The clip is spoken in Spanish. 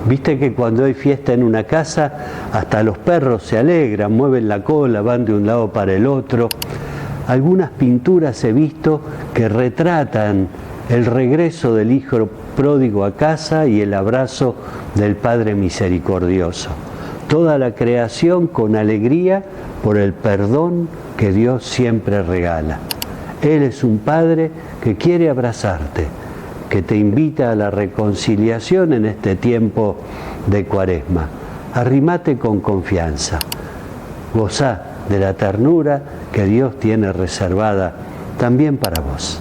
Viste que cuando hay fiesta en una casa, hasta los perros se alegran, mueven la cola, van de un lado para el otro. Algunas pinturas he visto que retratan el regreso del hijo pródigo a casa y el abrazo del Padre misericordioso. Toda la creación con alegría por el perdón que Dios siempre regala. Él es un Padre que quiere abrazarte, que te invita a la reconciliación en este tiempo de Cuaresma. Arrímate con confianza. Gozá de la ternura que Dios tiene reservada también para vos.